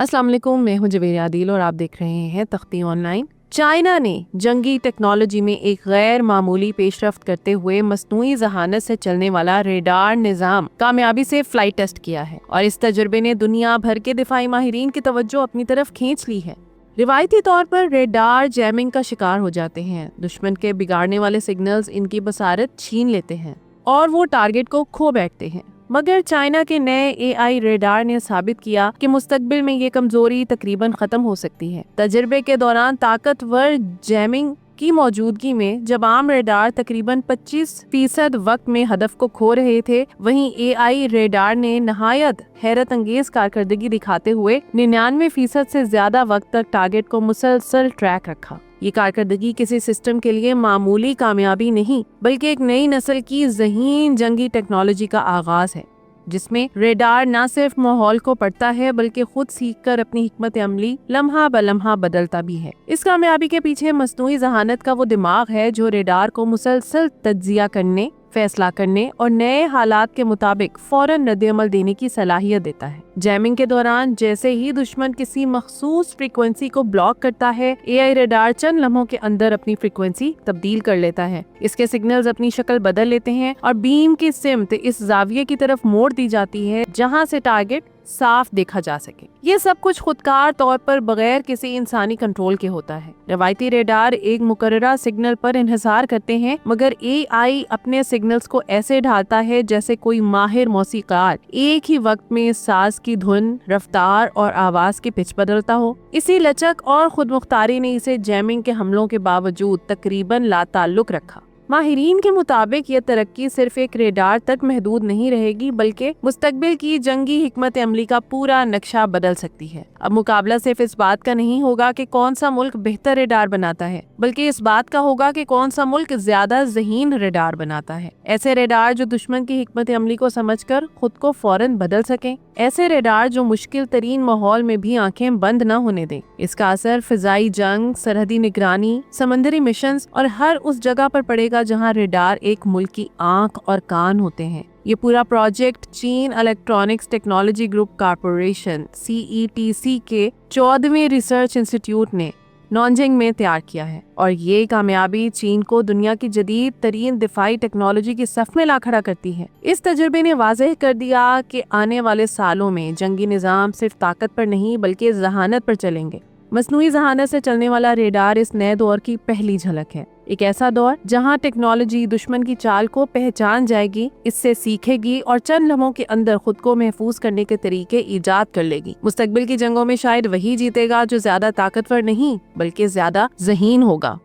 अस्सलाम वालेकुम, मैं हूं जवेरिया आदिल और आप देख रहे हैं तख्ती ऑनलाइन। चाइना ने जंगी टेक्नोलॉजी में एक गैर मामूली पेशरफ्त करते हुए मस्नूई जहानत से चलने वाला रेडार निज़ाम कामयाबी से फ्लाइट टेस्ट किया है और इस तजुर्बे ने दुनिया भर के दिफाई माहिरीन की तवज्जो अपनी तरफ खींच ली है। रिवायती तौर पर रेडार जैमिंग का शिकार हो जाते हैं, दुश्मन के बिगाड़ने वाले सिग्नल्स इनकी बसारत छीन लेते हैं और वो टारगेट को खो बैठते हैं। मगर चाइना के नए AI रेडार ने साबित किया कि मुस्तकबिल में ये कमजोरी तकरीबन खत्म हो सकती है। तजर्बे के दौरान ताकतवर जैमिंग की मौजूदगी में जब आम रेडार तकरीबन 25% वक्त में हदफ को खो रहे थे, वहीं AI रेडार ने नहायत हैरत अंगेज कारकर्दगी दिखाते हुए 99% से ज्यादा वक्त तक टारगेट को मुसलसल ट्रैक रखा। ये कारकर्दगी किसी सिस्टम के लिए मामूली कामयाबी नहीं, बल्कि एक नई नस्ल की ज़हीन जंगी टेक्नोलॉजी का आगाज है, जिसमें रेडार न सिर्फ माहौल को पढ़ता है बल्कि खुद सीखकर अपनी हिकमत अमली लम्हा ब लम्हा बदलता भी है। इस कामयाबी के पीछे मस्नूई जहानत का वो दिमाग है जो रेडार को मुसलसल तज्जिया करने, फैसला करने और नए हालात के मुताबिक फौरन रद्द-ए-अमल देने की सलाहियत देता है। जैमिंग के दौरान जैसे ही दुश्मन किसी मखसूस फ्रीक्वेंसी को ब्लॉक करता है, AI रेडार चंद लम्हों के अंदर अपनी फ्रीक्वेंसी तब्दील कर लेता है। इसके सिग्नल्स अपनी शक्ल बदल लेते हैं और बीम की सिमत इस जाविये की तरफ मोड़ दी जाती है जहां से टारगेट साफ देखा जा सके। ये सब कुछ खुदकार तौर पर बगैर किसी इंसानी कंट्रोल के होता है। रवायती रेडार एक मुकर्ररा सिग्नल पर इन्हिसार करते हैं, मगर AI अपने सिग्नल्स को ऐसे ढालता है जैसे कोई माहिर मौसीकार एक ही वक्त में साज की धुन, रफ्तार और आवाज की पिच बदलता हो। इसी लचक और खुदमुख्तारी ने इसे जैमिंग के हमलों के बावजूद तकरीबन लाताल्लुक रखा। माहिरीन के मुताबिक ये तरक्की सिर्फ एक रेडार तक महदूद नहीं रहेगी, बल्कि मुस्तकबिल की जंगी हिकमत अमली का पूरा नक्शा बदल सकती है। अब मुकाबला सिर्फ इस बात का नहीं होगा कि कौन सा मुल्क बेहतर रेडार बनाता है, बल्कि इस बात का होगा कि कौन सा मुल्क ज्यादा ज़हीन रेडार बनाता है। ऐसे रेडार जो दुश्मन की हिकमत अमली को समझकर खुद को फौरन बदल सकें, ऐसे रेडार जो मुश्किल तरीन माहौल में भी आंखें बंद न होने दें। इसका असर फिजाई जंग, सरहदी निगरानी, समंदरी मिशंस और हर उस जगह पर पड़ेगा जहां रेडार एक मुल्क की आंख और कान होते हैं। ये पूरा प्रोजेक्ट चीन electronics technology group corporation CETC के 14वें रिसर्च इंस्टीट्यूट ने नॉनजिंग में तैयार किया है और ये कामयाबी चीन को दुनिया की जदीद तरीन दिफाई टेक्नोलॉजी की सफ में ला खड़ा करती है। इस तजुर्बे ने वाज़ेह कर दिया कि आने वाले सालों में जंगी निज़ाम सिर्फ ताकत पर नहीं बल्कि जहानत पर चलेंगे। मस्नूई जहानत से चलने वाला रेडार इस नए दौर की पहली झलक है, एक ऐसा दौर जहां टेक्नोलॉजी दुश्मन की चाल को पहचान जाएगी, इससे सीखेगी और चंद लम्हों के अंदर खुद को महफूज करने के तरीके ईजाद कर लेगी। मुस्तकबिल की जंगों में शायद वही जीतेगा जो ज्यादा ताकतवर नहीं बल्कि ज्यादा ज़हीन होगा।